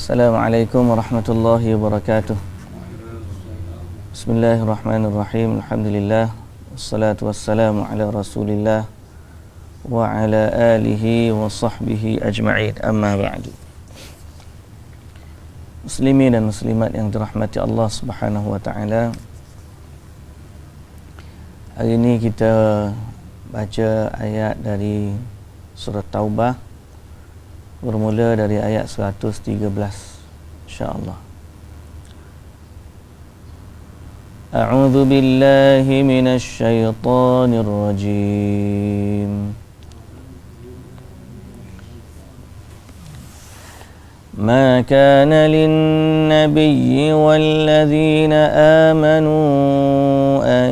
Assalamualaikum warahmatullahi wabarakatuh. Bismillahirrahmanirrahim. Alhamdulillah. Wassalatu wassalamu ala Rasulillah wa ala alihi wa sahbihi ajma'in. Amma ba'du. Muslimin dan muslimat yang dirahmati Allah Subhanahu wa taala. Hari ini kita baca ayat dari surah Taubah, bermula dari ayat 113, insya-Allah. A'udzu billahi minasy syaithanir rajim. ما كان للنبي والذين آمنوا أن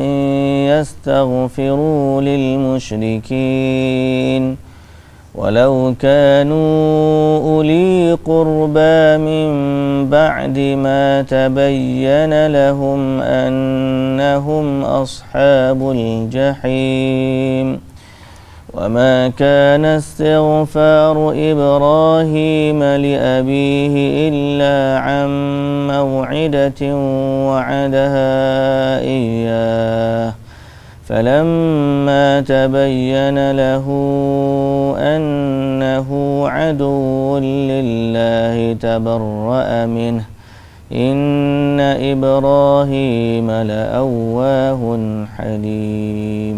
يستغفروا للمشركين ولو كانوا أولي قربى من بعد ما تبين لهم أنهم أصحاب الجحيم وما كان استغفار إبراهيم لأبيه إلا عن موعدة وعدها إياه فلما تبين له أنه عدو لله تبرأ منه إن إبراهيم لأواه حليم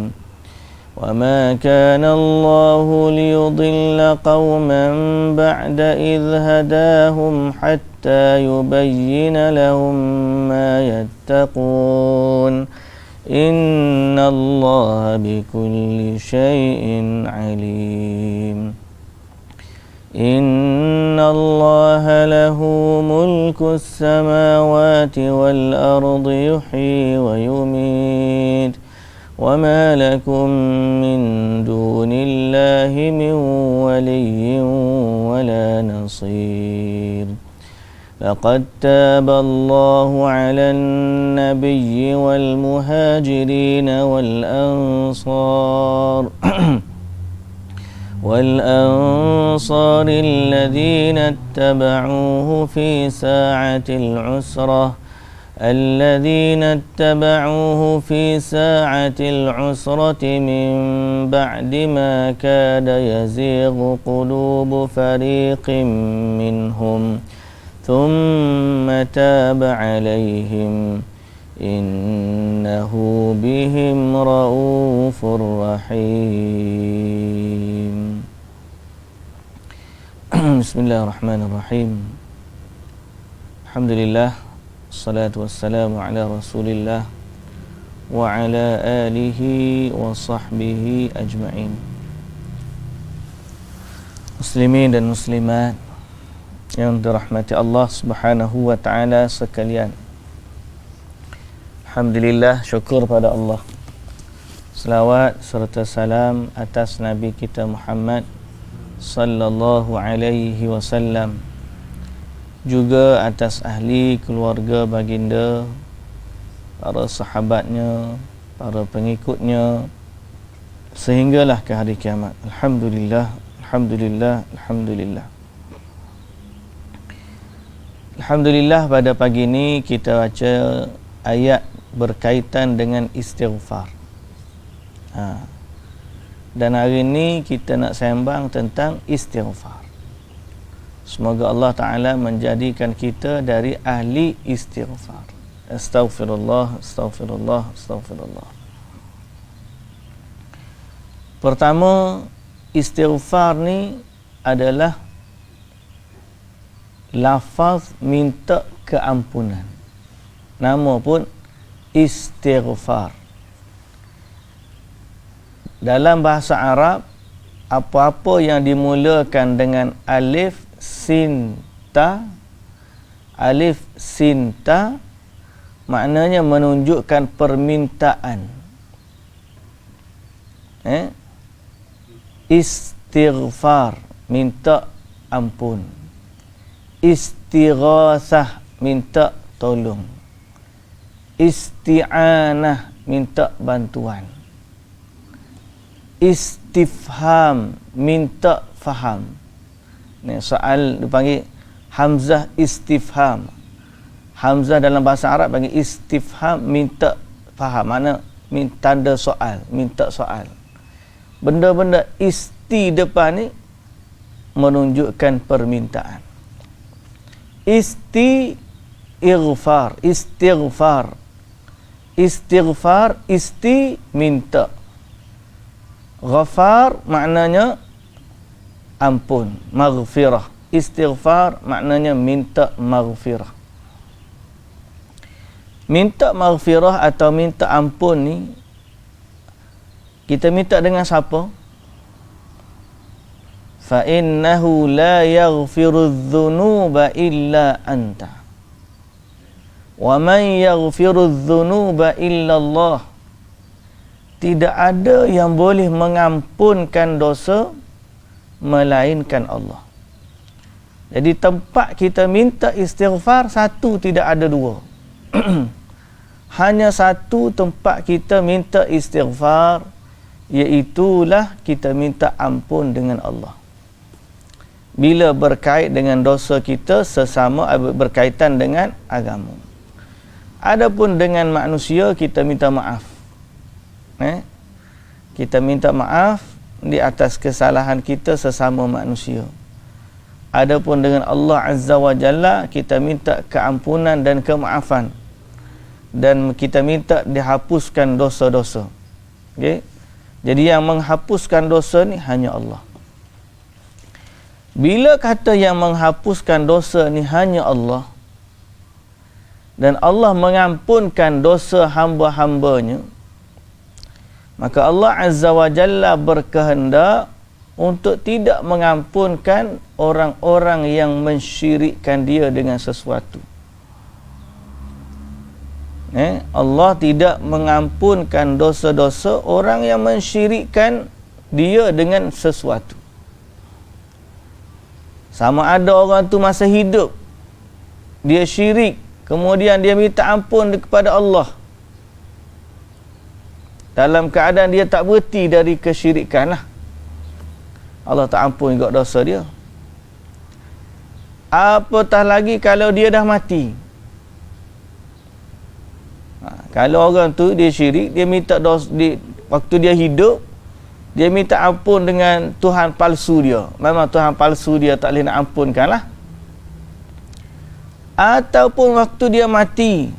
وما كان الله ليضل قوما بعد إذ هداهم حتى يبين لهم ما يتقون إن الله بكل شيء عليم إن الله له ملك السماوات والأرض يحيي ويميت وما لكم من دون الله من ولي ولا نصير لقد تاب الله على النبي والمهاجرين والأنصار الذين اتبعوه في ساعة العسرة من بعد ما كاد يزيغ قلوب فريق منهم ثم تاب عليهم إنه بهم رؤوف رحيم. بسم الله الرحمن الرحيم. الحمد لله والصلاة والسلام على رسول الله وعلى آله وصحبه أجمعين. Muslimin dan muslimat yang dirahmati Allah Subhanahu wa taala sekalian. Alhamdulillah, syukur pada Allah. Selawat serta salam atas Nabi kita Muhammad sallallahu alaihi wasallam, juga atas ahli keluarga baginda, para sahabatnya, para pengikutnya sehinggalah ke hari kiamat. Alhamdulillah, alhamdulillah, alhamdulillah. Alhamdulillah, pada pagi ini kita baca ayat berkaitan dengan istighfar. Dan hari ini kita nak sembang tentang istighfar. Semoga Allah Ta'ala menjadikan kita dari ahli istighfar. Astaghfirullah, astaghfirullah, astaghfirullah. Pertama, istighfar ni adalah lafaz minta keampunan. Nama pun istighfar. Dalam bahasa Arab, apa-apa yang dimulakan dengan alif sin ta, maknanya menunjukkan permintaan. Istighfar, minta ampun. Istighasah, minta tolong. Isti'anah, minta bantuan. Istifham, minta faham. Ni soal dipanggil hamzah istifham. Hamzah dalam bahasa Arab bagi istifham, minta faham, mana tanda soal, minta soal. Benda-benda isti depan ni menunjukkan permintaan. Istighfar, isti minta. Ghafar maknanya ampun, maghfirah. Istighfar maknanya minta maghfirah. Minta maghfirah atau minta ampun ni kita minta dengan siapa? Fa innahu la yaghfiru dzunuba illa anta. Wa man yaghfiru dzunuba illa Allah. Tidak ada yang boleh mengampunkan dosa melainkan Allah. Jadi tempat kita minta istighfar satu, tidak ada dua. Hanya satu tempat kita minta istighfar, iaitulah kita minta ampun dengan Allah. Bila berkait dengan dosa kita sesama, berkaitan dengan agama. Adapun dengan manusia kita minta maaf. Kita minta maaf di atas kesalahan kita sesama manusia. Adapun dengan Allah Azza wa Jalla kita minta keampunan dan kemaafan. Dan kita minta dihapuskan dosa-dosa. Okay? Jadi yang menghapuskan dosa ni hanya Allah. Bila kata yang menghapuskan dosa ni hanya Allah, dan Allah mengampunkan dosa hamba-hambanya, maka Allah Azza wa Jalla berkehendak untuk tidak mengampunkan orang-orang yang mensyirikkan dia dengan sesuatu. Allah tidak mengampunkan dosa-dosa orang yang mensyirikkan dia dengan sesuatu. Sama ada orang tu masa hidup dia syirik, kemudian dia minta ampun kepada Allah dalam keadaan dia tak berhenti dari kesyirikan lah, Allah tak ampun juga dosa dia. Apatah lagi kalau dia dah mati. Kalau orang tu dia syirik, dia minta dosa waktu dia hidup, dia minta ampun dengan Tuhan palsu dia. Memang Tuhan palsu dia tak boleh nak ampunkan lah. Ataupun waktu dia mati,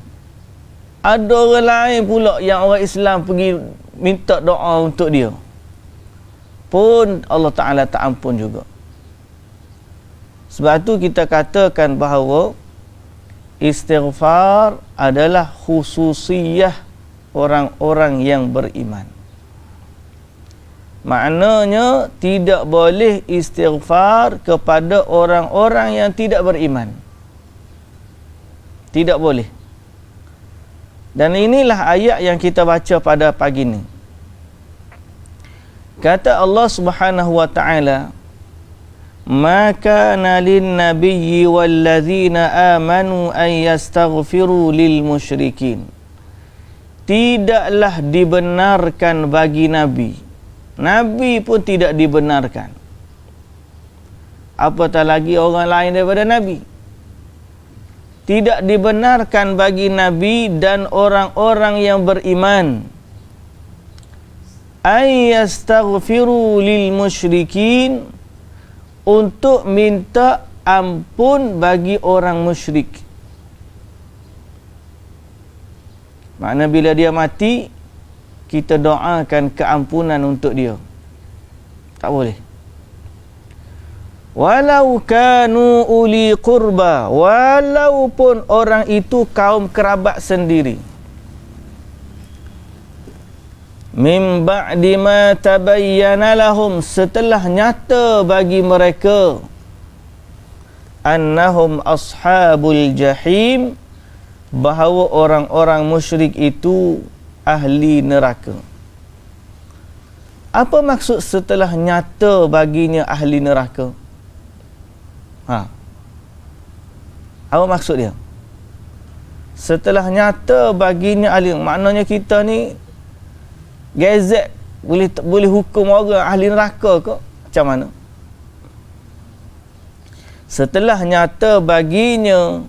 ada orang lain pula yang orang Islam pergi minta doa untuk dia, pun Allah Ta'ala tak ampun juga. Sebab tu kita katakan bahawa istighfar adalah khususiyah orang-orang yang beriman. Maknanya tidak boleh istighfar kepada orang-orang yang tidak beriman. Tidak boleh. Dan inilah ayat yang kita baca pada pagi ini. Kata Allah Subhanahu wa taala, "Ma kana lin-nabiyyi wal-ladzina amanu an yastaghfiru lil musyrikin." Tidaklah dibenarkan bagi nabi. Nabi pun tidak dibenarkan. Apatah lagi orang lain daripada nabi. Tidak dibenarkan bagi nabi dan orang-orang yang beriman ayastaghfiru lil musyrikin, untuk minta ampun bagi orang musyrik. Makna bila dia mati, kita doakan keampunan untuk dia. Tak boleh. Walau kanu uli qurba, walaupun orang itu kaum kerabat sendiri. Min ba'di ma tabayyana lahum, setelah nyata bagi mereka annahum ashabul jahim, bahawa orang-orang musyrik itu ahli neraka. Apa maksud setelah nyata baginya ahli neraka? Apa maksud dia? Setelah nyata baginya ahli, maknanya kita ni gazet boleh hukum orang ahli neraka ke? Macam mana? setelah nyata baginya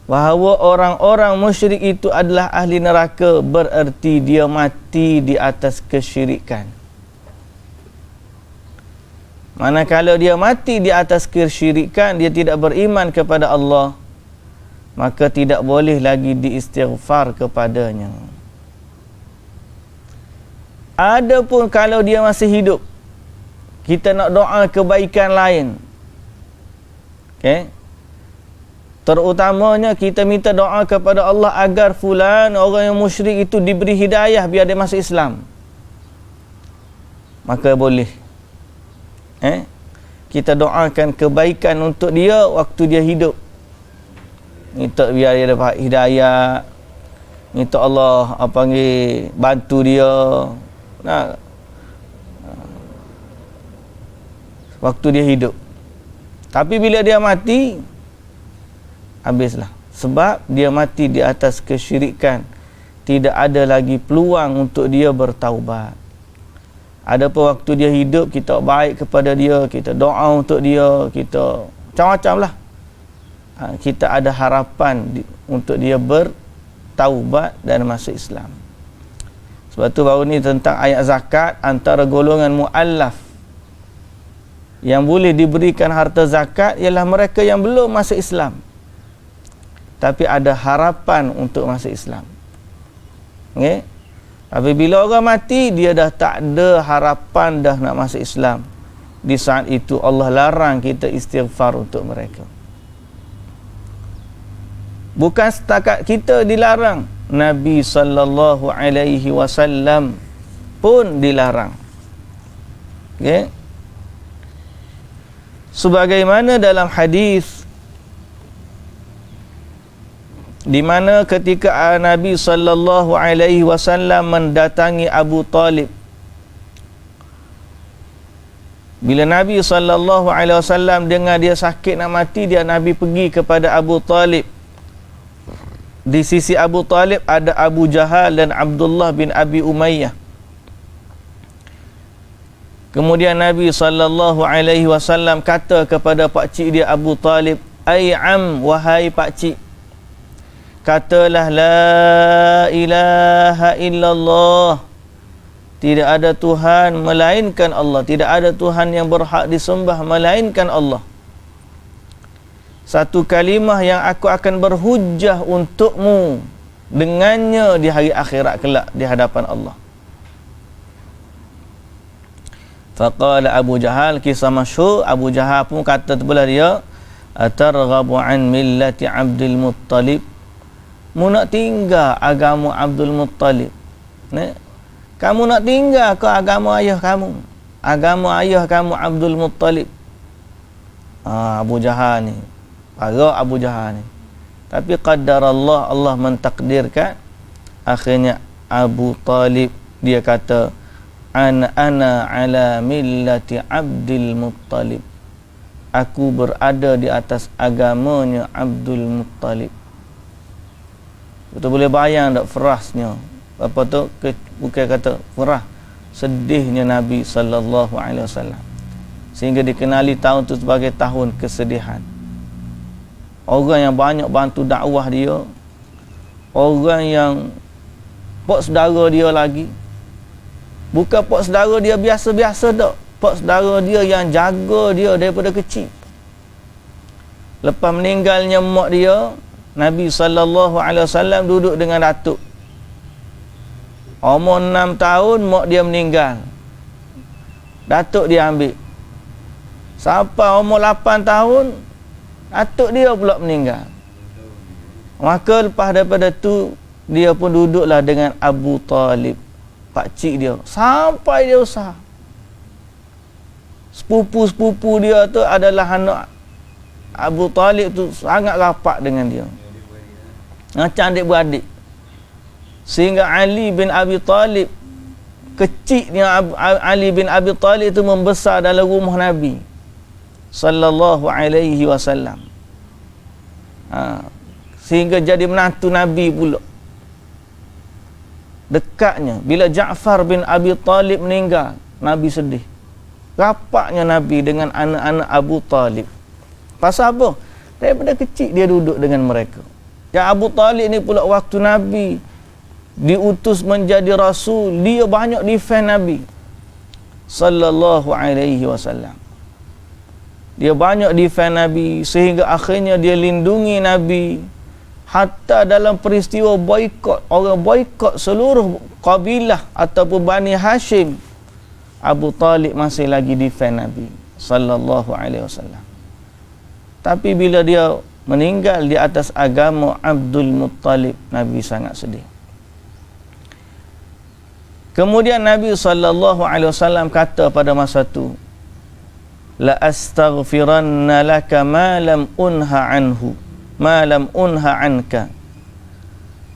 bahawa orang-orang musyrik itu adalah ahli neraka, bererti dia mati di atas kesyirikan. Manakala dia mati di atas kesyirikan, dia tidak beriman kepada Allah, maka tidak boleh lagi diistighfar kepadanya. Adapun kalau dia masih hidup, kita nak doa kebaikan lain. Okey. Terutamanya kita minta doa kepada Allah agar fulan, orang yang musyrik itu, diberi hidayah biar dia masuk Islam. Maka boleh. Kita doakan kebaikan untuk dia waktu dia hidup. Minta biar dia dapat hidayah. Minta Allah panggil bantu dia. Nah, waktu dia hidup. Tapi bila dia mati, habislah. Sebab dia mati di atas kesyirikan. Tidak ada lagi peluang untuk dia bertaubat. Adapun waktu dia hidup, kita baik kepada dia, kita doa untuk dia, kita macam-macam lah. Kita ada harapan untuk dia bertaubat dan masuk Islam. Sebab tu baru ni tentang ayat zakat, antara golongan mu'allaf yang boleh diberikan harta zakat ialah mereka yang belum masuk Islam, tapi ada harapan untuk masuk Islam. Okay? Tapi bila orang mati, dia dah tak ada harapan dah nak masuk Islam. Di saat itu Allah larang kita istighfar untuk mereka. Bukan setakat kita dilarang, Nabi SAW pun dilarang. Okay? Sebagaimana dalam hadis di mana ketika Nabi SAW mendatangi Abu Talib, bila Nabi SAW dengar dia sakit nak mati, Nabi pergi kepada Abu Talib. Di sisi Abu Talib ada Abu Jahal dan Abdullah bin Abi Umayyah. Kemudian Nabi SAW kata kepada pakcik dia Abu Talib, "Ai am, wahai pakcik, katalah la ilaha illallah, tidak ada Tuhan melainkan Allah, tidak ada Tuhan yang berhak disembah melainkan Allah. Satu kalimah yang aku akan berhujjah untukmu dengannya di hari akhirat kelak di hadapan Allah." Faqala Abu Jahal, kisah masyhur, Abu Jahal pun kata terbelah dia, "Atarghabu an millati Abdul Muttalib?" Mu nak tinggal agama Abdul Muttalib? Kamu nak tinggal ke agama ayah kamu? Agama ayah kamu Abdul Muttalib. Abu Jahal ni, parah Abu Jahal ni. Tapi qadar Allah, Allah mentakdirkan, akhirnya Abu Talib dia kata, ana ala millati Abdul Muttalib. Aku berada di atas agamanya Abdul Muttalib. Kita boleh bayang tak ferasnya. Apa tu? Bukan kata ferah, sedihnya Nabi SAW. Sehingga dikenali tahun tu sebagai tahun kesedihan. Orang yang banyak bantu dakwah dia, orang yang pak saudara dia lagi, bukan pak saudara dia biasa-biasa tak, pak saudara dia yang jaga dia daripada kecil. Lepas meninggalnya mak dia, Nabi SAW duduk dengan datuk. Umur 6 tahun mak dia meninggal, datuk dia ambil. Sampai umur 8 tahun datuk dia pula meninggal. Maka lepas daripada tu dia pun duduklah dengan Abu Talib, pakcik dia, sampai dia besar. Sepupu-sepupu dia tu adalah anak Abu Talib tu, sangat rapat dengan dia, macam adik-beradik. Sehingga Ali bin Abi Talib, kecilnya Ali bin Abi Talib itu membesar dalam rumah Nabi sallallahu alaihi wasallam. Sehingga jadi menantu Nabi pula. Dekatnya bila Ja'far bin Abi Talib meninggal, Nabi sedih. Rapatnya Nabi dengan anak-anak Abu Talib. Pasal apa? Daripada kecil dia duduk dengan mereka. Ya Abu Talib ni pula waktu Nabi diutus menjadi rasul, dia banyak defend Nabi sallallahu alaihi wasallam. Dia banyak defend Nabi sehingga akhirnya dia lindungi Nabi. Hatta dalam peristiwa boikot, orang boikot seluruh kabilah ataupun Bani Hashim, Abu Talib masih lagi defend Nabi sallallahu alaihi wasallam. Tapi bila dia meninggal di atas agama Abdul Muttalib, Nabi sangat sedih. Kemudian Nabi SAW kata pada masa itu, la astaghfiranna laka ma lam unha anhu, ma lam unha anka.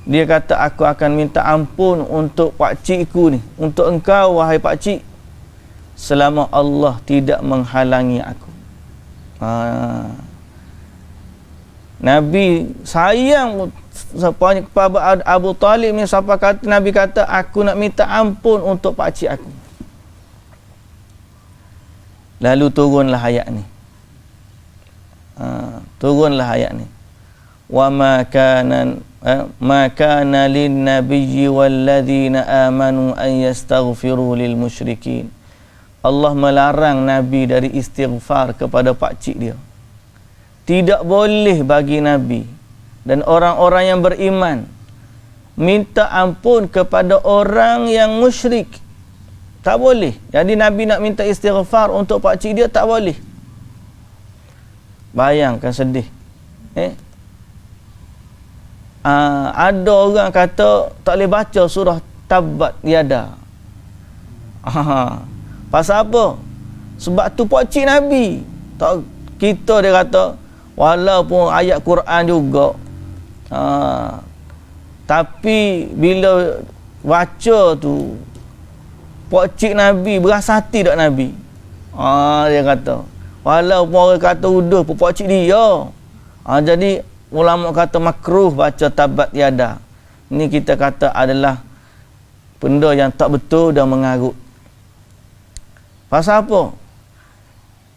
Dia kata, aku akan minta ampun untuk pak cikku ni, untuk engkau wahai pak cik, selama Allah tidak menghalangi aku. Nabi sayang kepada Abu Talib ni sampai kata Nabi kata, aku nak minta ampun untuk pakcik aku. Lalu turunlah ayat ni. Turunlah ayat ni. Wa ma kana lin nabiyyi wal ladzina amanu an yastaghfiru lil musyrikin. Allah melarang Nabi dari istighfar kepada pakcik dia. Tidak boleh bagi Nabi dan orang-orang yang beriman minta ampun kepada orang yang musyrik. Tak boleh. Jadi Nabi nak minta istighfar untuk pakcik dia, tak boleh. Bayangkan sedih. Ada orang kata tak boleh baca surah Tabbat Yada. Pasal apa? Sebab tu pakcik Nabi. Kita dia kata walaupun ayat Quran juga, tapi bila baca tu pakcik Nabi berasa hati tak Nabi? Dia kata walaupun orang kata udah pun pakcik dia. Jadi ulama kata makruh baca Tabat Yada. Ini kita kata adalah benda yang tak betul dan mengarut. Pasal apa?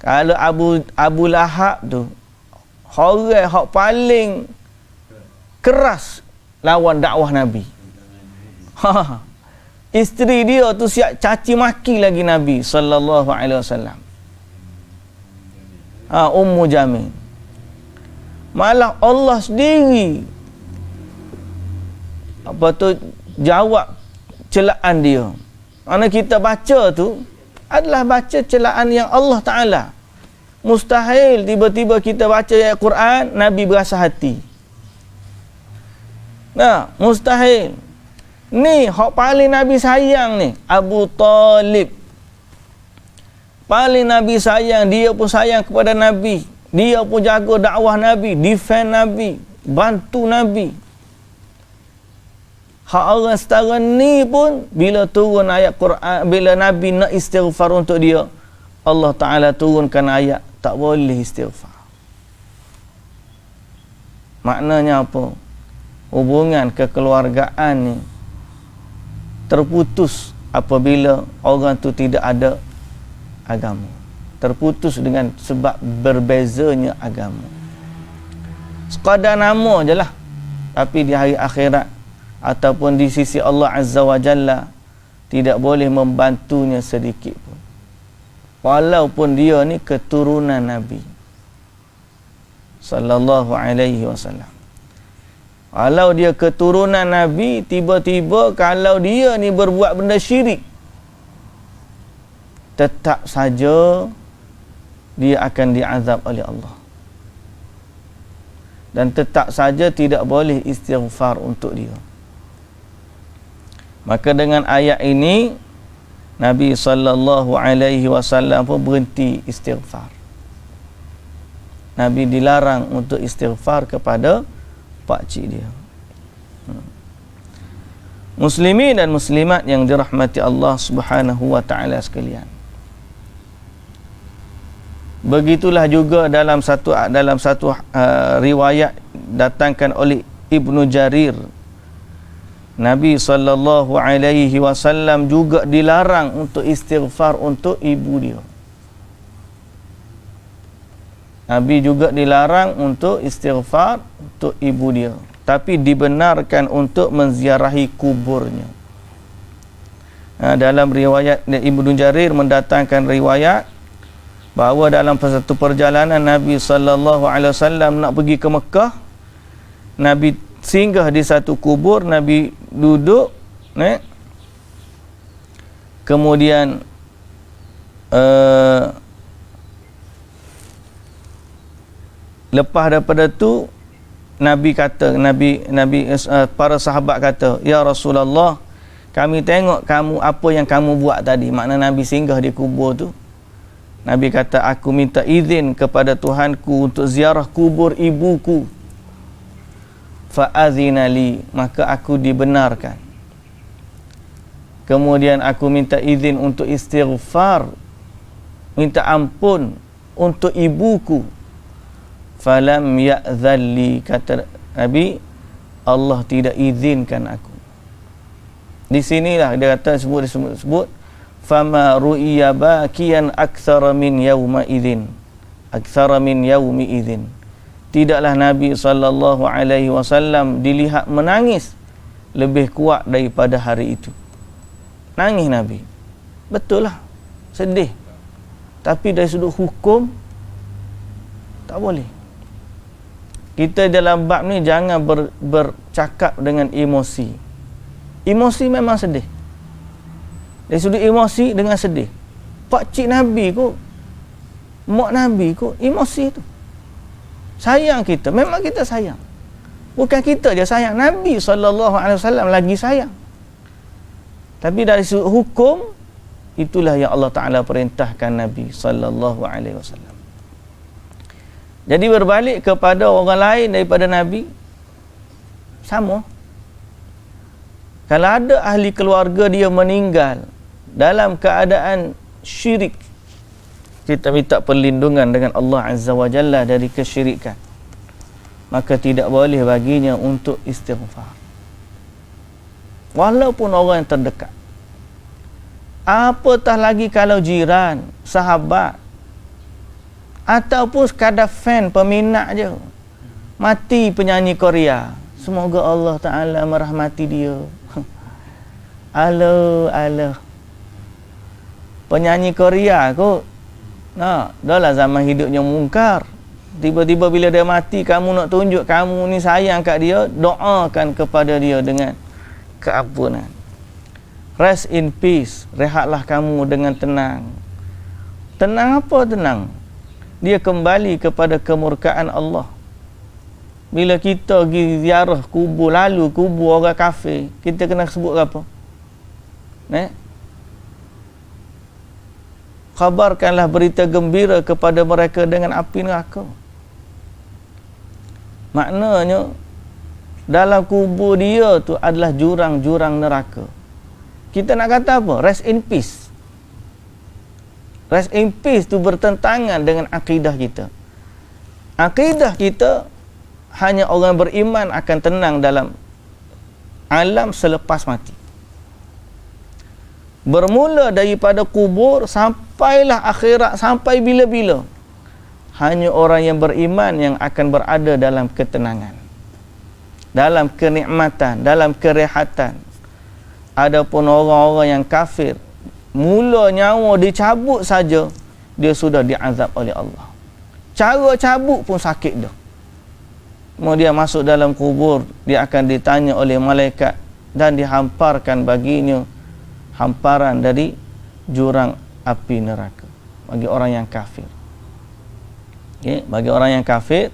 Kalau Abu Lahab tu orang yang paling keras lawan dakwah Nabi. Isteri dia tu siap caci maki lagi Nabi sallallahu alaihi wasallam. Ummu Jamil. Malah Allah sendiri jawab celaan dia. Mana kita baca tu adalah baca celaan yang Allah Ta'ala. Mustahil tiba-tiba kita baca ayat Quran, Nabi berasa hati. Mustahil. Ni hak paling Nabi sayang ni, Abu Talib. Paling Nabi sayang, dia pun sayang kepada Nabi. Dia pun jaga dakwah Nabi, defend Nabi, bantu Nabi. Hak orang setara ni pun bila turun ayat Quran, bila Nabi nak istighfar untuk dia, Allah Ta'ala turunkan ayat tak boleh istighfar. Maknanya apa? Hubungan kekeluargaan ni terputus apabila orang tu tidak ada agama. Terputus dengan sebab berbezanya agama. Sekadar nama je lah. Tapi di hari akhirat ataupun di sisi Allah Azza wa Jalla tidak boleh membantunya sedikit pun. Walaupun dia ni keturunan Nabi sallallahu alaihi wasallam. Kalau dia keturunan Nabi, tiba-tiba kalau dia ni berbuat benda syirik, tetap saja dia akan diazab oleh Allah. Dan tetap saja tidak boleh istighfar untuk dia. Maka dengan ayat ini Nabi sallallahu alaihi wasallam pun berhenti istighfar. Nabi dilarang untuk istighfar kepada pakcik dia. Muslimin dan muslimat yang dirahmati Allah Subhanahu wa taala sekalian. Begitulah juga dalam satu riwayat datangkan oleh Ibnu Jarir, Nabi sallallahu alaihi wasallam juga dilarang untuk istighfar untuk ibu dia. Nabi juga dilarang untuk istighfar untuk ibu dia, tapi dibenarkan untuk menziarahi kuburnya. Dalam riwayat Ibnu Jarir mendatangkan riwayat bahawa dalam satu perjalanan Nabi sallallahu alaihi wasallam nak pergi ke Mekah, Nabi singgah di satu kubur, Nabi duduk, kemudian lepas daripada tu Nabi kata, para sahabat kata, ya Rasulullah, kami tengok kamu apa yang kamu buat tadi. Makna Nabi singgah di kubur tu, Nabi kata, aku minta izin kepada Tuhanku untuk ziarah kubur ibuku. Fa'azina li, maka aku dibenarkan. Kemudian aku minta izin untuk istighfar, minta ampun untuk ibuku. Falam ya'zalli, kata Nabi, Allah tidak izinkan aku. Di sinilah dia kata sebut fama ru'iya bakiyan aktsara min yauma idzin, aktsara min yaumi idzin. Tidaklah Nabi sallallahu alaihi wasallam dilihat menangis lebih kuat daripada hari itu. Nangis Nabi, betul lah, sedih, tapi dari sudut hukum tak boleh. Kita dalam bab ni jangan bercakap dengan emosi. Emosi memang sedih. Dari sudut emosi dengan sedih. Pak cik Nabi kot, mak Nabi kot, emosi tu. Sayang kita, memang kita sayang. Bukan kita je sayang, Nabi SAW lagi sayang. Tapi dari sudut hukum, itulah yang Allah Ta'ala perintahkan Nabi SAW. Jadi berbalik kepada orang lain daripada Nabi, sama. Kalau ada ahli keluarga dia meninggal dalam keadaan syirik, kita minta perlindungan dengan Allah Azza wa Jalla dari kesyirikan, maka tidak boleh baginya untuk istighfar. Walaupun orang yang terdekat. Apatah lagi kalau jiran, sahabat, ataupun sekadar fan, peminat je. Mati penyanyi Korea, semoga Allah Ta'ala merahmati dia. Aloh penyanyi Korea kot, dah lah zaman hidupnya mungkar. Tiba-tiba bila dia mati, kamu nak tunjuk kamu ni sayang kat dia, doakan kepada dia dengan keampunan. Rest in peace, rehatlah kamu dengan tenang. Tenang apa tenang? Dia kembali kepada kemurkaan Allah. Bila kita pergi ziarah kubur, lalu kubur orang kafir, kita kena sebut apa? Khabarkanlah berita gembira kepada mereka dengan api neraka. Maknanya dalam kubur dia tu adalah jurang-jurang neraka. Kita nak kata apa? Rest in peace. Rest in peace tu bertentangan dengan akidah kita. Akidah kita, hanya orang beriman akan tenang dalam alam selepas mati. Bermula daripada kubur sampailah akhirat, sampai bila-bila. Hanya orang yang beriman yang akan berada dalam ketenangan, dalam kenikmatan, dalam kerehatan. Adapun orang-orang yang kafir, mula nyawa dicabut saja, dia sudah diazab oleh Allah. Cara cabut pun sakit dah. Kemudian masuk dalam kubur, dia akan ditanya oleh malaikat dan dihamparkan baginya hamparan dari jurang api neraka bagi orang yang kafir. Okay? Bagi orang yang kafir,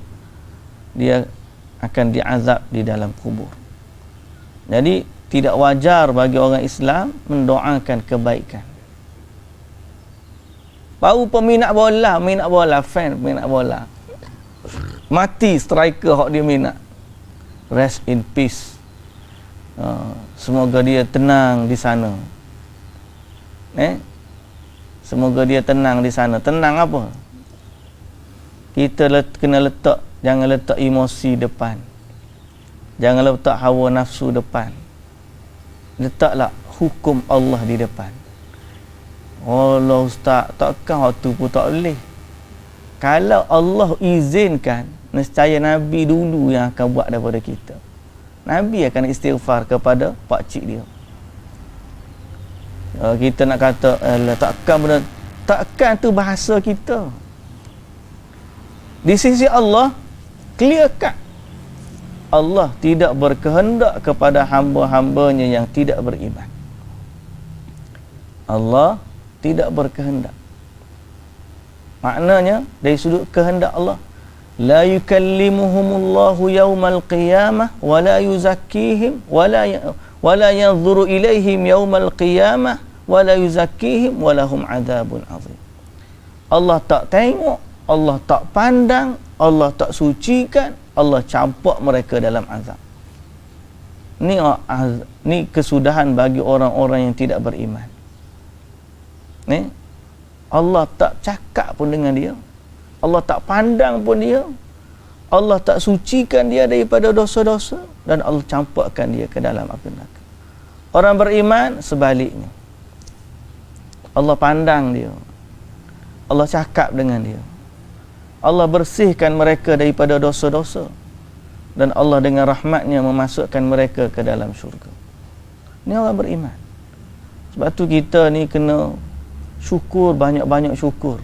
dia akan diazab di dalam kubur. Jadi tidak wajar bagi orang Islam mendoakan kebaikan. Baru peminat bola, fan peminat bola, mati striker hak dia minat, rest in peace, semoga dia tenang di sana. Semoga dia tenang di sana. Tenang apa? Kita kena letak, jangan letak emosi depan, jangan letak hawa nafsu depan. Letaklah hukum Allah di depan. Allah ustaz, takkan waktu pun tak boleh. Kalau Allah izinkan, nescaya Nabi dulu yang akan buat daripada kita. Nabi akan istighfar kepada pakcik dia. Kita nak kata takkan tu bahasa kita. Di sisi Allah clear cut. Allah tidak berkehendak kepada hamba-hambanya yang tidak beriman. Allah tidak berkehendak. Maknanya dari sudut kehendak Allah, la yukallimuhumullahu yaumal qiyamah wa la yuzakkihim wa la yanzuru ilaihim yaumal qiyamah wa la yuzakkihim wa lahum adzabun azim. Allah tak tengok, Allah tak pandang, Allah tak sucikan, Allah campak mereka dalam azab. Ni kesudahan bagi orang-orang yang tidak beriman. Ni Allah tak cakap pun dengan dia, Allah tak pandang pun dia, Allah tak sucikan dia daripada dosa-dosa, dan Allah campakkan dia ke dalam api neraka. Orang beriman sebaliknya, Allah pandang dia, Allah cakap dengan dia, Allah bersihkan mereka daripada dosa-dosa, dan Allah dengan rahmatnya memasukkan mereka ke dalam syurga. Ini orang beriman. Sebab tu kita ni kena syukur, banyak-banyak syukur.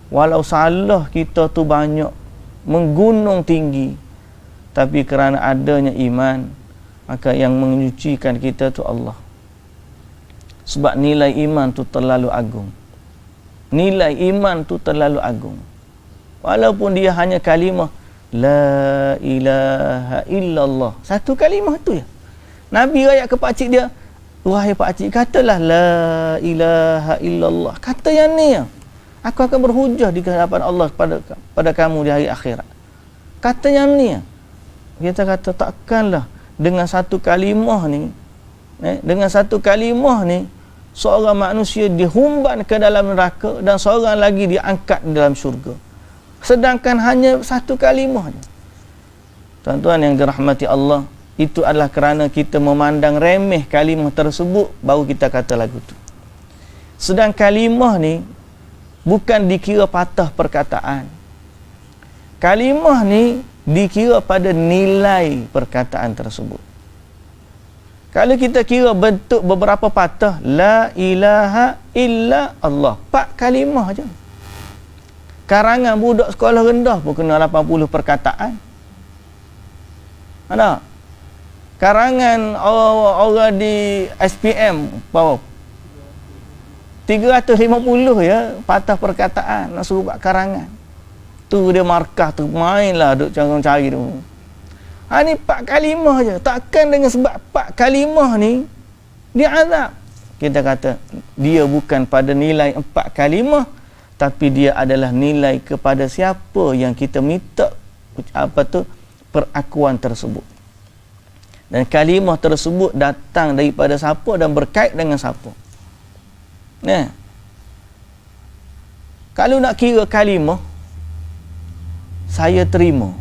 Walau salah kita tu banyak, menggunung tinggi, tapi kerana adanya iman, maka yang menyucikan kita tu Allah. Sebab nilai iman tu terlalu agung. Nilai iman tu terlalu agung. Walaupun dia hanya kalimah la ilaha illallah, satu kalimah tu ya. Nabi rakyat ke pakcik dia, wahai pakcik, katalah la ilaha illallah. Kata yang ni ya, aku akan berhujah di hadapan Allah pada kamu di hari akhirat. Kata yang ni ya. Kita kata takkanlah dengan satu kalimah ni, dengan satu kalimah ni, seorang manusia dihumban ke dalam neraka dan seorang lagi diangkat dalam syurga. Sedangkan hanya satu kalimah je. Tuan-tuan yang dirahmati Allah, itu adalah kerana kita memandang remeh kalimah tersebut, baru kita kata lagu tu. Sedang kalimah ni bukan dikira patah perkataan. Kalimah ni dikira pada nilai perkataan tersebut. Kalau kita kira bentuk beberapa patah, la ilaha illa Allah, 4 kalimah je. Karangan budak sekolah rendah pun kena 80 perkataan. Ada? Karangan orang di SPM berapa? 350 ya patah perkataan nak suruh buat karangan. Tu dia markah tu, mainlah duk cari tu. Ni 4 kalimah je. Takkan dengan sebab 4 kalimah ni dia azab. Kita kata dia bukan pada nilai 4 kalimah, tapi dia adalah nilai kepada siapa yang kita minta perakuan tersebut. Dan kalimah tersebut datang daripada siapa dan berkait dengan siapa. Nah, kalau nak kira kalimah, saya terima.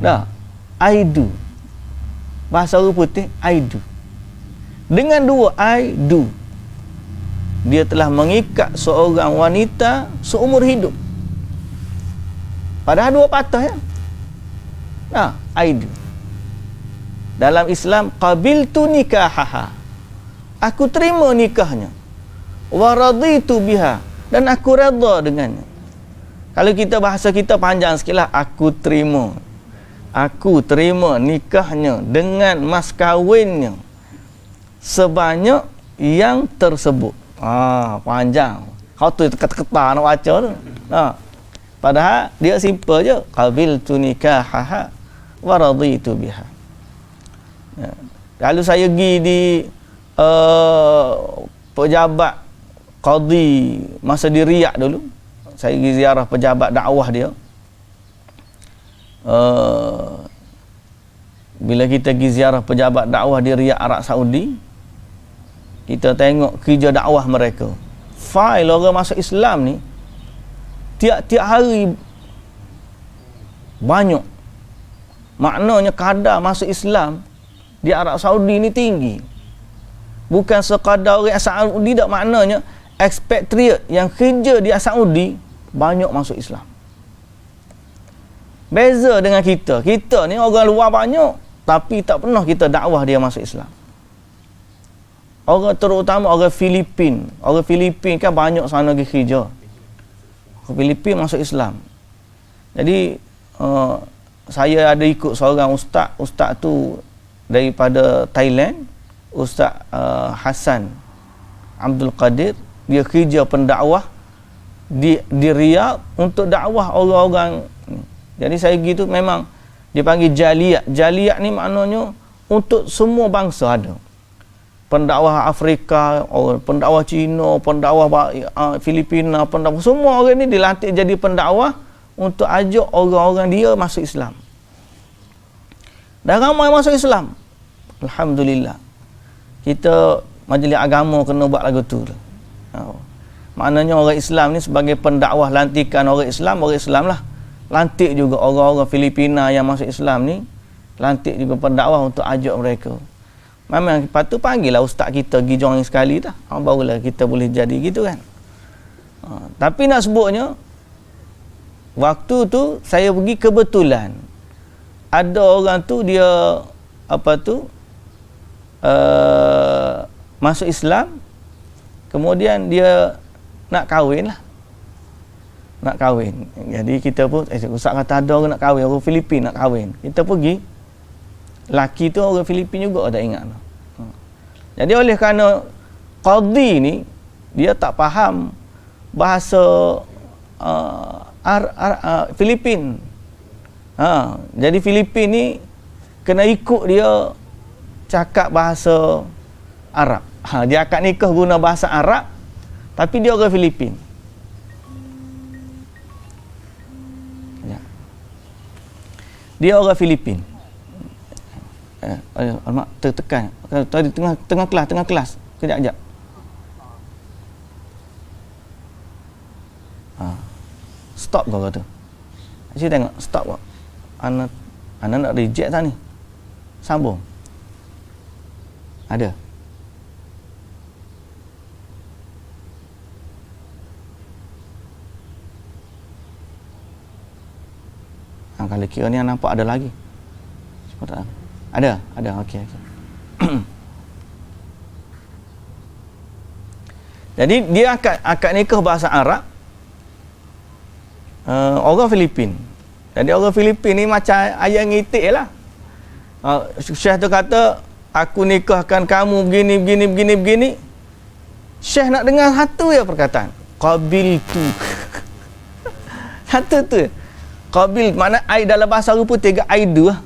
Dah, I do. Bahasa orang putih, I do. Dengan 2 I do, dia telah mengikat seorang wanita seumur hidup. Padahal 2 patah ya. Nah, I do. Dalam Islam, qabiltu nikahaha, aku terima nikahnya. Wa raditu biha, dan aku redha dengannya. Kalau kita bahasa kita panjang sikitlah, aku terima nikahnya dengan mas kawinnya sebanyak yang tersebut. Panjang. Kau tu kata-kata nak baca tu. Padahal dia simple je. Qabiltu nikahaha wa raditu biha. Kalau saya pergi di pejabat qadi masa di Riyadh dulu, saya pergi ziarah pejabat dakwah dia. Bila kita pergi ziarah pejabat dakwah di Riyadh, Arab Saudi, kita tengok kerja dakwah mereka. Fail orang masuk Islam ni tiap-tiap hari banyak. Maknanya kadar masuk Islam di Arab Saudi ni tinggi. Bukan sekadar orang Saudi, tak, maknanya expatriate yang kerja di Saudi banyak masuk Islam. Beza dengan kita. Kita ni orang luar banyak, tapi tak pernah kita dakwah dia masuk Islam. Orang terutama orang Filipin. Orang Filipin kan banyak sana pergi kerja. Orang Filipin masuk Islam. Jadi saya ada ikut seorang ustaz. Ustaz tu daripada Thailand, Ustaz Hassan Abdul Qadir. Dia kerja pendakwah di Riyadh untuk dakwah orang-orang ni. Jadi saya gitu memang dipanggil Jaliyat. Jaliyat ni maknanya untuk semua bangsa ada. Pendakwah Afrika, pendakwah Cina, pendakwah Filipina, pendakwah, semua orang ni dilantik jadi pendakwah untuk ajak orang-orang dia masuk Islam. Dah ramai masuk Islam. Alhamdulillah. Kita majlis agama kena buat lagu tu. Maknanya orang Islam ni sebagai pendakwah lantikan orang Islam lah. Lantik juga orang-orang Filipina yang masuk Islam ni, lantik juga pendakwah untuk ajak mereka. Memang patut panggillah ustaz kita pergi join sekali dah. Barulah kita boleh jadi gitu kan. Tapi nak sebutnya, waktu tu saya pergi kebetulan ada orang tu dia masuk Islam, kemudian dia nak kahwin lah. Nak kahwin. Jadi kita pun ustaz kata ada orang nak kahwin, orang Filipin nak kahwin. Kita pergi. Laki tu orang Filipin juga, tak ingat. Jadi oleh kerana qadhi ni dia tak faham bahasa Filipin. Jadi Filipin ni kena ikut dia cakap bahasa Arab. Dia akad nikah guna bahasa Arab, tapi dia orang Filipin. Dia orang Filipin. Alamak, tertekan. Tadi tengah kelas. Kejap. Stop kau kata. Saya tengok, stop kau. Ana nak reject tak ni? Sambung. Ada. Kalau kira ni nampak ada lagi. Ada. Okey. Jadi dia akad nikah bahasa Arab. Orang Filipin. Jadi orang Filipin ni macam ayam ngitik lah. Syekh tu kata, aku nikahkan kamu begini. Syekh nak dengar satu ya perkataan. Qabiltu. Satu tu. Qabil, makna ai dalam bahasa Arab pun 3 aidu lah.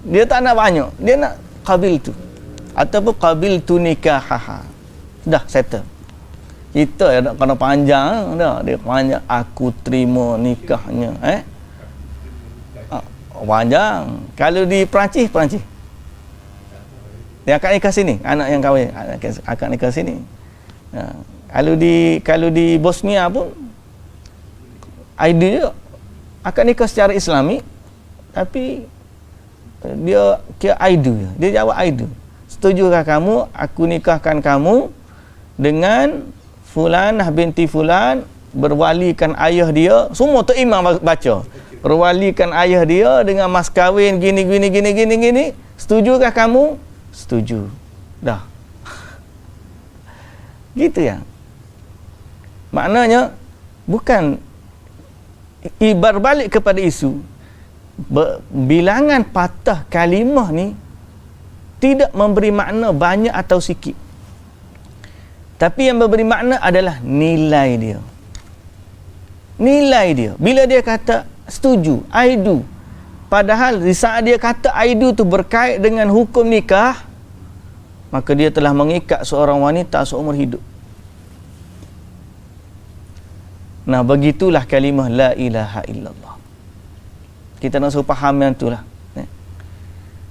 Dia tak nak banyak. Dia nak qabiltu. Ataupun qabiltu nikahaha. Dah settle. Kita nak kena panjang dah. Dia panjang, aku terima nikahnya. Panjang. Kalau di Perancis. Dia akad nikah sini. Anak yang kahwin akad nikah sini. Kalau di Bosnia pun idea akad nikah secara Islami, tapi dia kira aidu. Dia jawab aidu. Setujukah kamu aku nikahkan kamu dengan Fulanah binti Fulan, berwalikan ayah dia, semua tu imam baca, berwalikan ayah dia dengan mas kahwin gini. Setujukah kamu? Setuju. Dah. Gitu ya. Maknanya bukan berbalik kepada isu bilangan patah kalimah ni tidak memberi makna banyak atau sikit, tapi yang memberi makna adalah nilai dia. Bila dia kata setuju, I do, padahal di saat dia kata I do tu berkait dengan hukum nikah, maka dia telah mengikat seorang wanita seumur hidup. Nah, begitulah kalimah la ilaha illallah. Kita nak suruh faham yang itulah.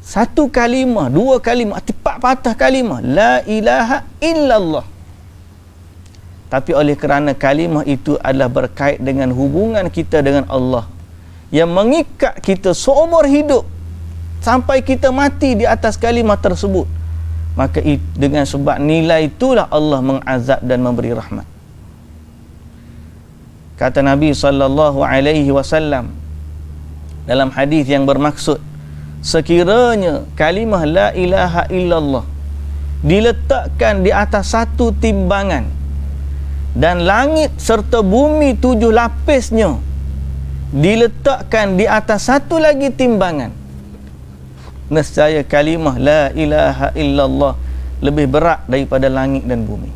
Satu kalimah, dua kalimah, tepat patah kalimah la ilaha illallah. Tapi oleh kerana kalimah itu adalah berkait dengan hubungan kita dengan Allah yang mengikat kita seumur hidup sampai kita mati di atas kalimah tersebut, maka dengan sebab nilai itulah Allah mengazab dan memberi rahmat. Kata Nabi sallallahu alaihi wasallam dalam hadis yang bermaksud, sekiranya kalimah la ilaha illallah diletakkan di atas satu timbangan dan langit serta bumi 7 lapisnya diletakkan di atas satu lagi timbangan, nescaya kalimah la ilaha illallah lebih berat daripada langit dan bumi.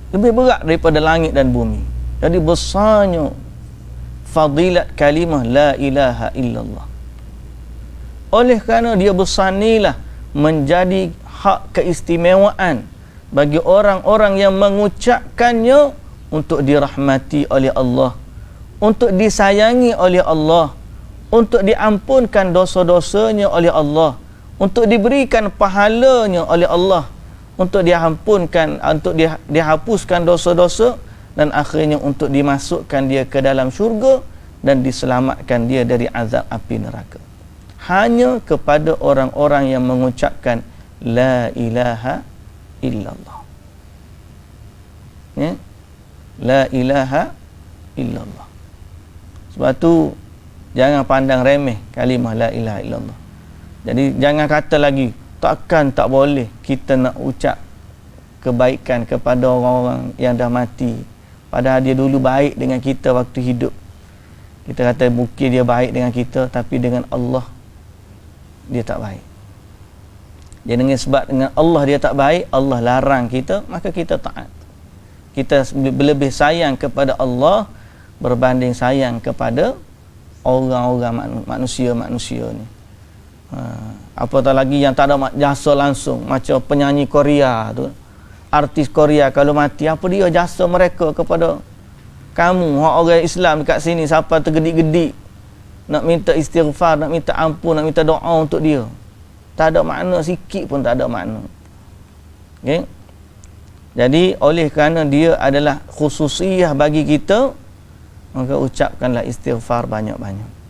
Lebih berat daripada langit dan bumi. Jadi besarnya fadilat kalimah la ilaha illallah. Oleh kerana dia besar inilah menjadi hak keistimewaan bagi orang-orang yang mengucapkannya untuk dirahmati oleh Allah, untuk disayangi oleh Allah, untuk diampunkan dosa-dosanya oleh Allah, untuk diberikan pahalanya oleh Allah, untuk diampunkan, untuk dihapuskan dosa-dosa, dan akhirnya untuk dimasukkan dia ke dalam syurga dan diselamatkan dia dari azab api neraka. Hanya kepada orang-orang yang mengucapkan la ilaha illallah. Ya? La ilaha illallah. Sebab tu jangan pandang remeh kalimah la ilaha illallah. Jadi jangan kata lagi takkan tak boleh kita nak ucap kebaikan kepada orang-orang yang dah mati, padahal dia dulu baik dengan kita waktu hidup. Kita kata mungkin dia baik dengan kita, tapi dengan Allah dia tak baik. Dia dengan sebab dengan Allah dia tak baik, Allah larang kita, maka kita taat. Kita lebih sayang kepada Allah berbanding sayang kepada orang-orang manusia-manusia ni. Apatah lagi yang tak ada jasa langsung, macam penyanyi Korea tu, artis Korea kalau mati, apa dia jasa mereka kepada kamu orang Islam dekat sini? Siapa tergedik-gedik nak minta istighfar, nak minta ampun, nak minta doa untuk dia, tak ada makna, sikit pun tak ada makna. Okay? Jadi oleh kerana dia adalah khususiyah bagi kita, maka ucapkanlah istighfar banyak-banyak.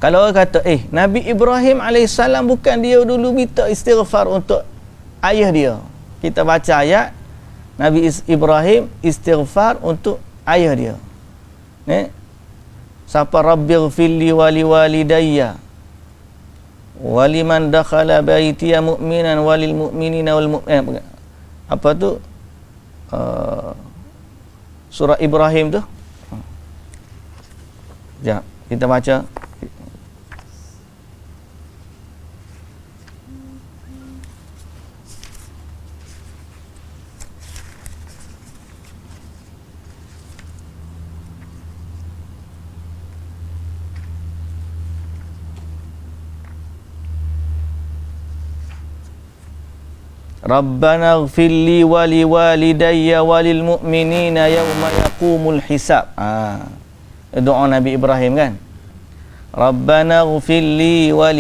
Kalau orang kata, Nabi Ibrahim AS bukan dia dulu minta istighfar untuk ayah dia. Kita baca ayat, Nabi Ibrahim istighfar untuk ayah dia. Siapa Rabbighfirli wali walidayya waliman dakhala baitiya mu'minan walil mu'minina wal mu'min. Apa tu? Surah Ibrahim tu. Ya, kita baca. Rabbana ighfirli wa liwalidayya walil mu'minina yawma yaqumul hisab. Doa Nabi Ibrahim kan. Rabbana ighfirli wa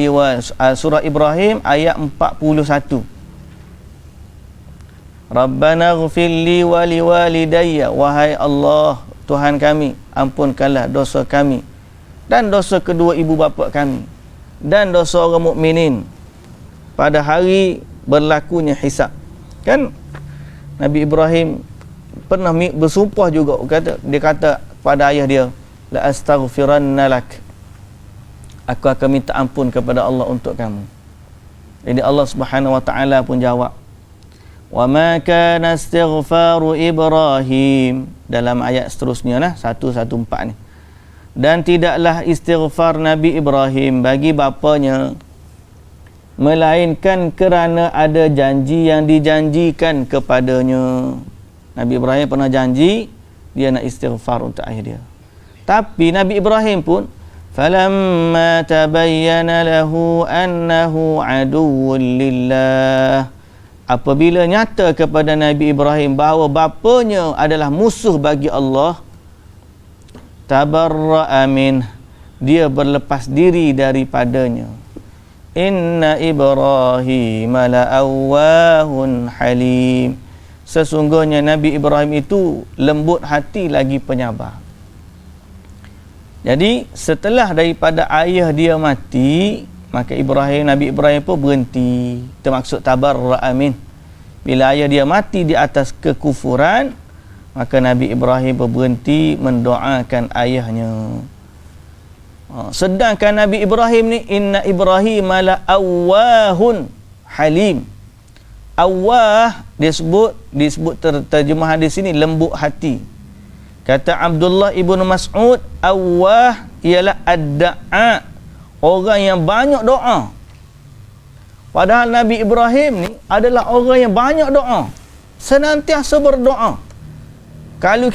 surah Ibrahim ayat 41. Rabbana ighfirli wa liwalidayya, wahai Allah Tuhan kami, ampunkanlah dosa kami dan dosa kedua ibu bapa kami dan dosa orang mukminin pada hari berlakunya hisab. Kan Nabi Ibrahim pernah bersumpah juga, dia kata pada ayah dia, la astaghfiranna lak, aku akan minta ampun kepada Allah untuk kamu. Jadi Allah Subhanahu wa taala pun jawab, wa ma kana istighfaru Ibrahim, dalam ayat seterusnya 114 ni, dan tidaklah istighfar Nabi Ibrahim bagi bapanya melainkan kerana ada janji yang dijanjikan kepadanya. Nabi Ibrahim pernah janji dia nak istighfar untuk ayah dia. Tapi Nabi Ibrahim pun falamma tabayyana lahu annahu aduwwun lillah, apabila nyata kepada Nabi Ibrahim bahawa bapanya adalah musuh bagi Allah, tabarra'a min, dia berlepas diri daripadanya. Inna Ibrahim la'awwahun halim, sesungguhnya Nabi Ibrahim itu lembut hati lagi penyabar. Jadi setelah daripada ayah dia mati, maka Nabi Ibrahim pun berhenti. Termaksud tabarra'a min, Bila ayah dia mati di atas kekufuran, maka Nabi Ibrahim berhenti mendoakan ayahnya. Sedangkan Nabi Ibrahim ni, inna Ibrahim la awwahun halim. Awwah disebut terjemahan di sini lembut hati. Kata Abdullah ibnu Mas'ud, awwah ialah ad-da'a, orang yang banyak doa. Padahal Nabi Ibrahim ni adalah orang yang banyak doa, senantiasa berdoa. Kalau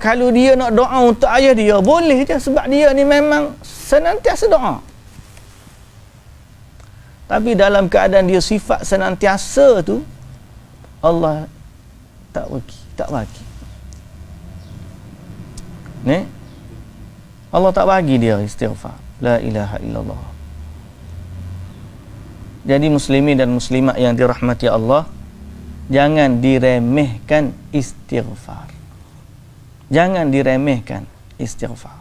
kalau dia nak doa untuk ayah dia, boleh je, sebab dia ni memang senantiasa doa. Tapi dalam keadaan dia sifat senantiasa tu, Allah tak bagi. Ni Allah tak bagi dia istighfar. La ilaha illallah. Jadi muslimin dan muslimat yang dirahmati Allah, jangan diremehkan istighfar. Jangan diremehkan istighfar.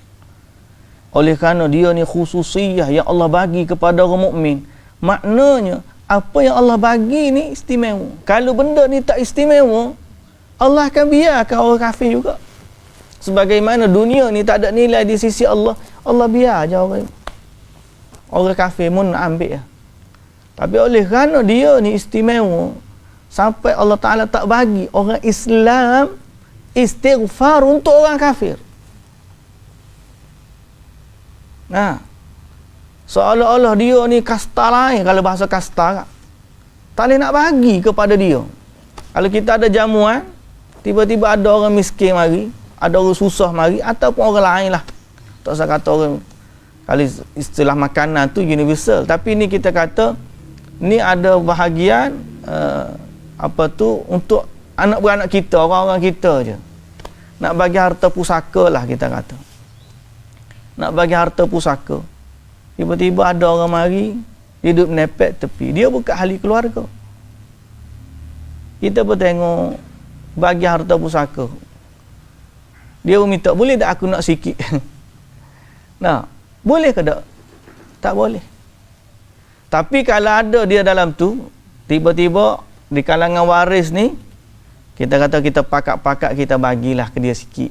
Oleh kerana dia ni khususiyah yang Allah bagi kepada orang mukmin. Maknanya apa yang Allah bagi ni istimewa. Kalau benda ni tak istimewa, Allah akan biarkan orang kafir juga. Sebagaimana dunia ni tak ada nilai di sisi Allah, Allah biar aja orang kafir pun nak ambil. Tapi oleh kerana dia ni istimewa, sampai Allah Ta'ala tak bagi orang Islam istighfar untuk orang kafir. Nah, seolah-olah dia ni kasta lain, kalau bahasa kasta tak boleh nak bagi kepada dia. Kalau kita ada jamuan, tiba-tiba ada orang miskin mari, ada orang susah mari, ataupun orang lain lah, tak usah kata orang, kalau istilah makanan tu universal, tapi ni kita kata ni ada bahagian untuk anak beranak kita, orang-orang kita je. Nak bagi harta pusaka lah kita kata. Nak bagi harta pusaka. Tiba-tiba ada orang mari, dia duduk menepek tepi. Dia bukan ahli keluarga. Kita pun tengok bagi harta pusaka. Dia pun minta, boleh tak aku nak sikit? Nah, boleh ke tak? Tak boleh. Tapi kalau ada dia dalam tu, tiba-tiba di kalangan waris ni, kita kata kita pakat-pakat kita bagilah ke dia sikit.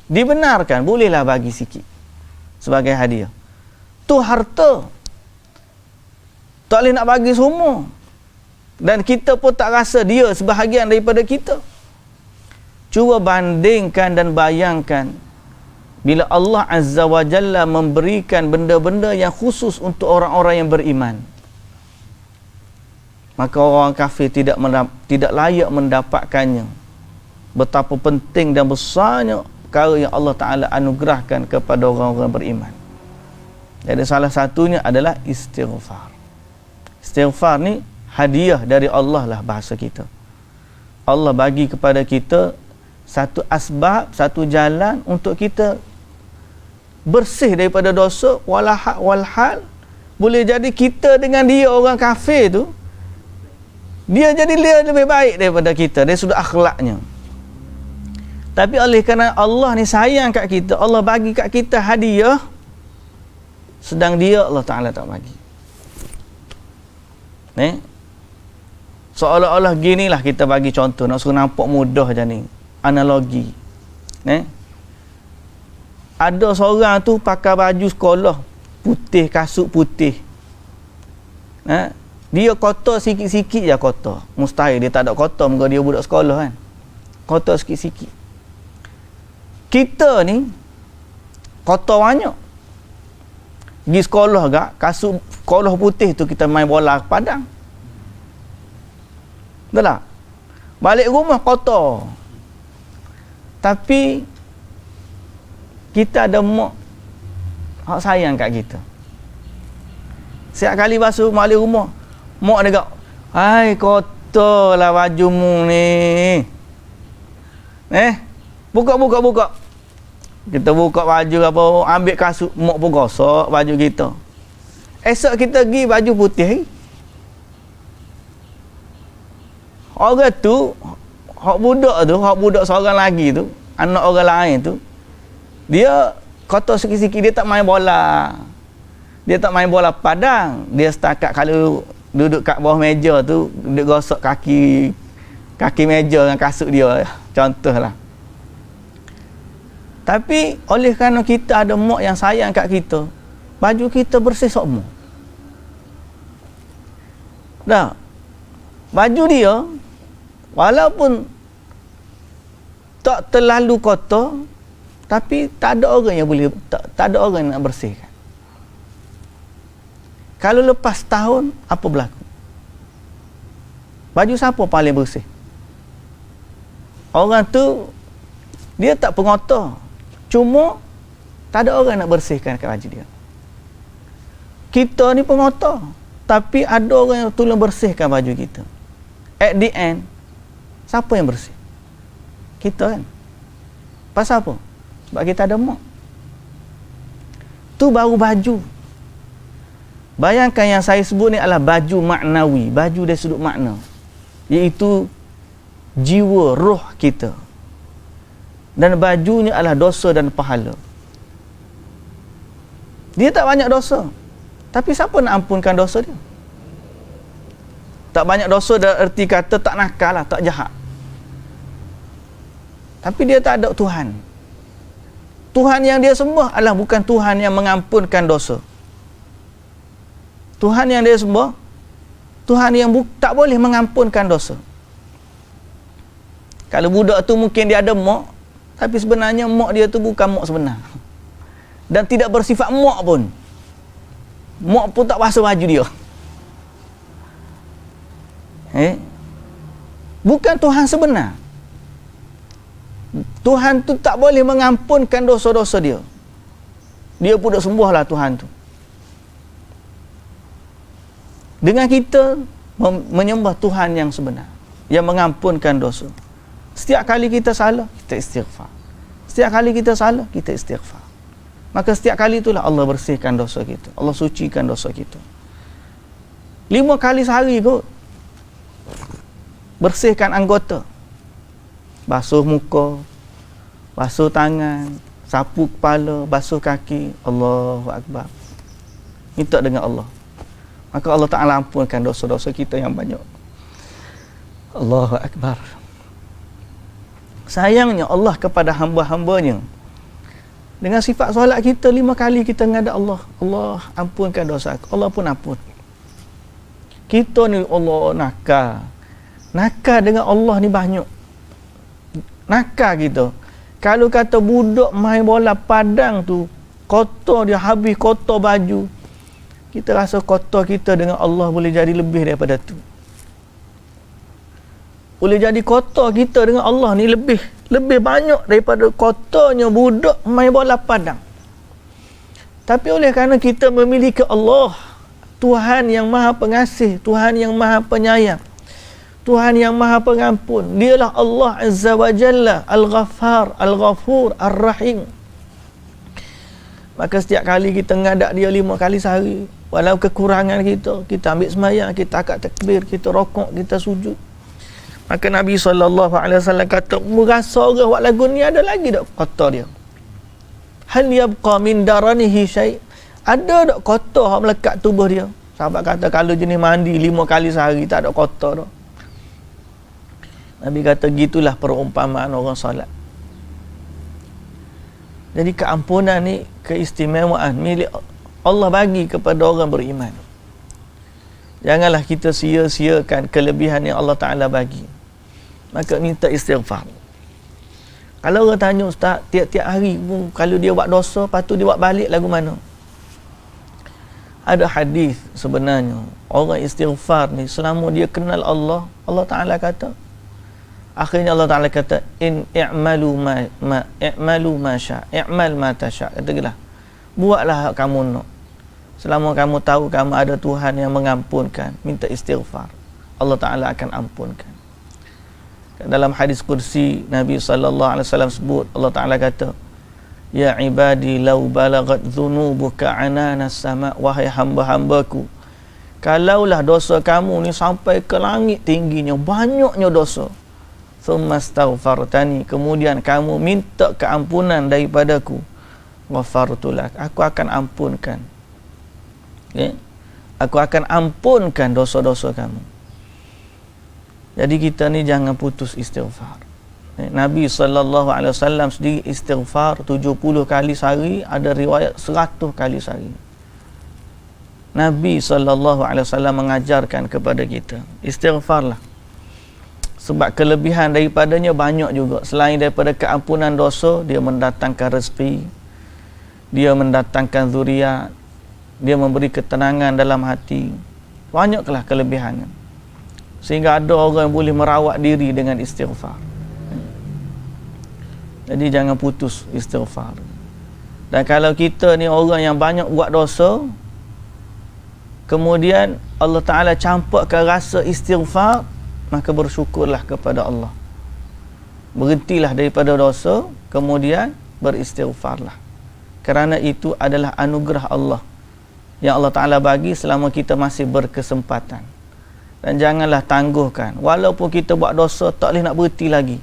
Dibenarkan, bolehlah bagi sikit sebagai hadiah. Tu harta. Tak boleh nak bagi semua. Dan kita pun tak rasa dia sebahagian daripada kita. Cuba bandingkan dan bayangkan bila Allah Azza wa Jalla memberikan benda-benda yang khusus untuk orang-orang yang beriman, maka orang kafir tidak layak mendapatkannya. Betapa penting dan besarnya perkara yang Allah Ta'ala anugerahkan kepada orang-orang beriman. Jadi salah satunya adalah istighfar. Istighfar ni hadiah dari Allah lah bahasa kita. Allah bagi kepada kita satu asbab, satu jalan untuk kita bersih daripada dosa, walhal boleh jadi kita dengan dia orang kafir tu, dia jadi dia lebih baik daripada kita dari sudut akhlaknya. Tapi oleh kerana Allah ni sayang kat kita, Allah bagi kat kita hadiah, sedang dia Allah Ta'ala tak bagi. Seolah-olah ginilah kita bagi contoh, nak suruh nampak mudah je ni, analogi. Ada seorang tu pakai baju sekolah putih, kasut putih, dia kotor sikit-sikit je kotor. Mustahil dia tak ada kotor, muka dia budak sekolah kan. Kotor sikit-sikit. Kita ni kotor banyak. Pergi sekolah gak, kasut sekolah putih tu kita main bola padang. Betul tak? Balik rumah kotor. Tapi kita ada mak hak sayang kat kita. Setiap kali basuh balik rumah, mak dia kata, "Hai, kotor lah bajumu ni." Buka. Kita buka baju apa, ambil kasut, mak pun gosok baju kita. Esok kita pergi baju putih. Orang tu, hak budak seorang lagi tu, anak orang lain tu, dia kotor sikit-sikit, dia tak main bola. Dia tak main bola padang. Dia setakat kalau duduk kat bawah meja tu, dia gosok kaki kaki meja dengan kasut dia, contohlah. Tapi oleh kerana kita ada mak yang sayang kat kita, baju kita bersih semua. Dah, baju dia walaupun tak terlalu kotor, tapi tak ada orang yang boleh, tak ada orang yang nak bersihkan. Kalau lepas tahun, apa berlaku? Baju siapa paling bersih? Orang tu dia tak pengotor, cuma tak ada orang nak bersihkan kat baju dia. Kita ni pengotor, tapi ada orang yang tolong bersihkan baju kita. At the end, siapa yang bersih? Kita kan. Pasal apa? Sebab kita ada mak. Tu baru baju. Bayangkan yang saya sebut ni adalah baju maknawi, baju dari sudut makna, iaitu jiwa, roh kita. Dan bajunya adalah dosa dan pahala. Dia tak banyak dosa, tapi siapa nak ampunkan dosa dia? Tak banyak dosa dalam erti kata tak nakal lah, tak jahat. Tapi dia tak ada Tuhan. Tuhan yang dia sembah adalah bukan Tuhan yang mengampunkan dosa. Tuhan yang dia sembah, Tuhan yang tak boleh mengampunkan dosa. Kalau budak tu mungkin dia ada mak, tapi sebenarnya mak dia tu bukan mak sebenar. Dan tidak bersifat mak pun. Mak pun tak basuh baju dia. Bukan Tuhan sebenar. Tuhan tu tak boleh mengampunkan dosa-dosa dia. Dia pun dah sembahlah Tuhan tu. Dengan kita menyembah Tuhan yang sebenar, yang mengampunkan dosa. Setiap kali kita salah, kita istighfar. Setiap kali kita salah, kita istighfar. Maka setiap kali itulah Allah bersihkan dosa kita, Allah sucikan dosa kita. 5 kali sehari kot. Bersihkan anggota. Basuh muka, basuh tangan, sapu kepala, basuh kaki. Allahu Akbar. Minta dengan Allah. Maka Allah Ta'ala ampunkan dosa-dosa kita yang banyak. Allahu Akbar. Sayangnya Allah kepada hamba-hambanya, dengan sifat solat kita 5 kali kita menghadap Allah, Allah ampunkan dosa aku, Allah pun ampun. Kita ni Allah nakal dengan Allah ni banyak. Nakal kita. Kalau kata budak main bola padang tu kotor, dia habis kotor baju, kita rasa kotor kita dengan Allah boleh jadi lebih daripada tu. Boleh jadi kotor kita dengan Allah ni lebih banyak daripada kotornya budak main bola padang. Tapi oleh kerana kita memiliki Allah, Tuhan yang Maha Pengasih, Tuhan yang Maha Penyayang, Tuhan yang Maha Pengampun, dialah Allah Azza wa Jalla, Al-Ghaffar, Al-Ghafur, Ar-Rahim. Maka setiap kali kita menghadap dia 5 kali sehari, walau kekurangan kita ambil sembahyang, kita akad takbir, kita rokok, kita sujud. Maka Nabi SAW kata, merasa orang buat lagu ni ada lagi tak kotor dia? Hal yabqa min daranihi syai'? Ada tak kotor yang melekat tubuh dia? Sahabat kata, kalau jenis mandi 5 kali sehari tak ada kotor tak. Nabi kata, gitulah perumpamaan orang solat. Jadi keampunan ni keistimewaan milik Allah bagi kepada orang beriman. Janganlah kita sia-siakan kelebihan yang Allah Ta'ala bagi. Maka minta istighfar. Kalau orang tanya, Ustaz, tiap-tiap hari pun kalau dia buat dosa, lepas tu dia buat balik lagu mana? Ada hadis sebenarnya, orang istighfar ni selama dia kenal Allah, Allah Ta'ala kata, akhirnya Allah Ta'ala kata, i'malu ma sya', i'mal ma tasya'. Katakanlah, buatlah kamu nak. Selama kamu tahu kamu ada Tuhan yang mengampunkan, minta istighfar, Allah Ta'ala akan ampunkan. Dalam hadis kursi Nabi SAW sebut, Allah Ta'ala kata, ya ibadi law balagat dhunubuka ananas sama', wahai hamba-hambaku, kalaulah dosa kamu ni sampai ke langit tingginya, banyaknya dosa, thumma astaghfartani, kemudian kamu minta keampunan daripadaku, ghafartulak, aku akan ampunkan. Okay? Aku akan ampunkan dosa-dosa kamu. Jadi kita ni jangan putus istighfar. Nabi SAW sendiri istighfar 70 kali sehari, ada riwayat 100 kali sehari. Nabi SAW mengajarkan kepada kita, istighfarlah. Sebab kelebihan daripadanya banyak juga. Selain daripada keampunan dosa, dia mendatangkan rezeki, dia mendatangkan zuriat, dia memberi ketenangan dalam hati. Banyaklah kelebihannya. Sehingga ada orang yang boleh merawat diri dengan istighfar. Jadi jangan putus istighfar. Dan kalau kita ni orang yang banyak buat dosa, kemudian Allah Ta'ala campakkan rasa istighfar, maka bersyukurlah kepada Allah. Berhentilah daripada dosa, kemudian beristighfarlah. Kerana itu adalah anugerah Allah yang Allah Ta'ala bagi selama kita masih berkesempatan. Dan janganlah tangguhkan. Walaupun kita buat dosa, tak boleh nak berhenti lagi.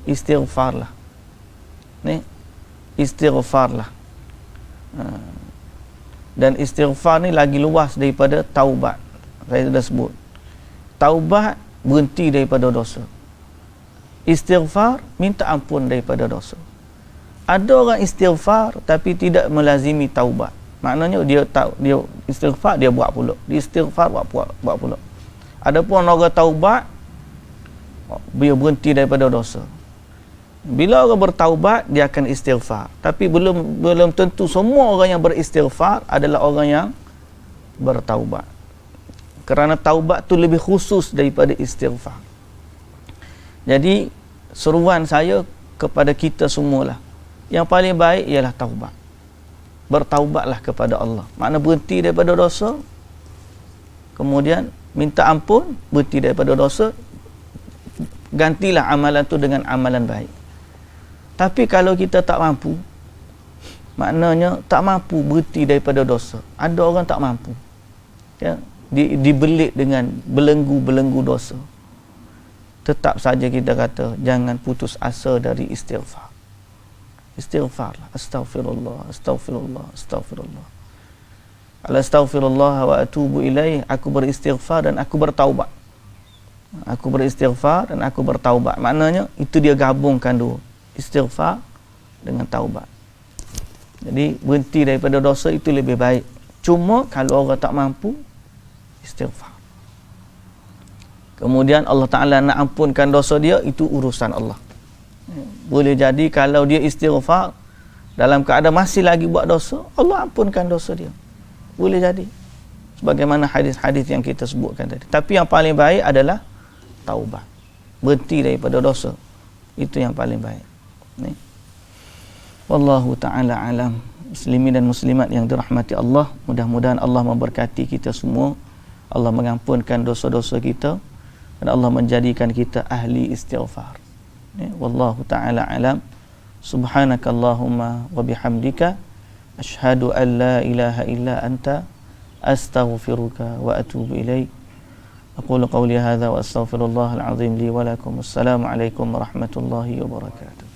Istighfarlah. Ni, istighfarlah. Dan istighfar ni lagi luas daripada taubat. Saya sudah sebut. Taubat, berhenti daripada dosa. Istighfar, minta ampun daripada dosa. Ada orang istighfar tapi tidak melazimi taubat. Maknanya dia istighfar, dia buat pula. Dia istighfar, buat pula. Adapun orang taubat, dia berhenti daripada dosa. Bila orang bertaubat, dia akan istighfar. Tapi belum tentu semua orang yang beristighfar adalah orang yang bertaubat. Kerana taubat tu lebih khusus daripada istighfar. Jadi seruan saya kepada kita semualah, yang paling baik ialah taubat. Bertaubatlah kepada Allah. Makna berhenti daripada dosa, kemudian minta ampun, berhenti daripada dosa, gantilah amalan tu dengan amalan baik. Tapi kalau kita tak mampu, maknanya tak mampu berhenti daripada dosa. Ada orang tak mampu, ya, dibelit dengan belenggu-belenggu dosa. Tetap saja kita kata, jangan putus asa dari istighfar. Istighfarlah. Astaghfirullah, astaghfirullah, astaghfirullah. Astaghfirullah wa atubu ilaih. Aku beristighfar dan aku bertaubat. Aku beristighfar dan aku bertaubat. Maknanya itu dia gabungkan dua, istighfar dengan taubat. Jadi berhenti daripada dosa itu lebih baik. Cuma kalau orang tak mampu, istighfar. Kemudian Allah Ta'ala nak ampunkan dosa dia, itu urusan Allah. Boleh jadi kalau dia istighfar dalam keadaan masih lagi buat dosa, Allah ampunkan dosa dia. Boleh jadi. Sebagaimana hadis-hadis yang kita sebutkan tadi. Tapi yang paling baik adalah taubat. Berhenti daripada dosa. Itu yang paling baik. Ni. Wallahu ta'ala alam. Muslimin dan muslimat yang dirahmati Allah, mudah-mudahan Allah memberkati kita semua. Allah mengampunkan dosa-dosa kita dan Allah menjadikan kita ahli istighfar. Wallahu ta'ala alam. Subhanakallahumma wa bihamdika asyhadu an la ilaha illa anta astaghfiruka wa atubu ilaik. Aqulu qawli hadha wa astaghfirullahal azim li wa lakum. Assalamu alaikum warahmatullahi wabarakatuh.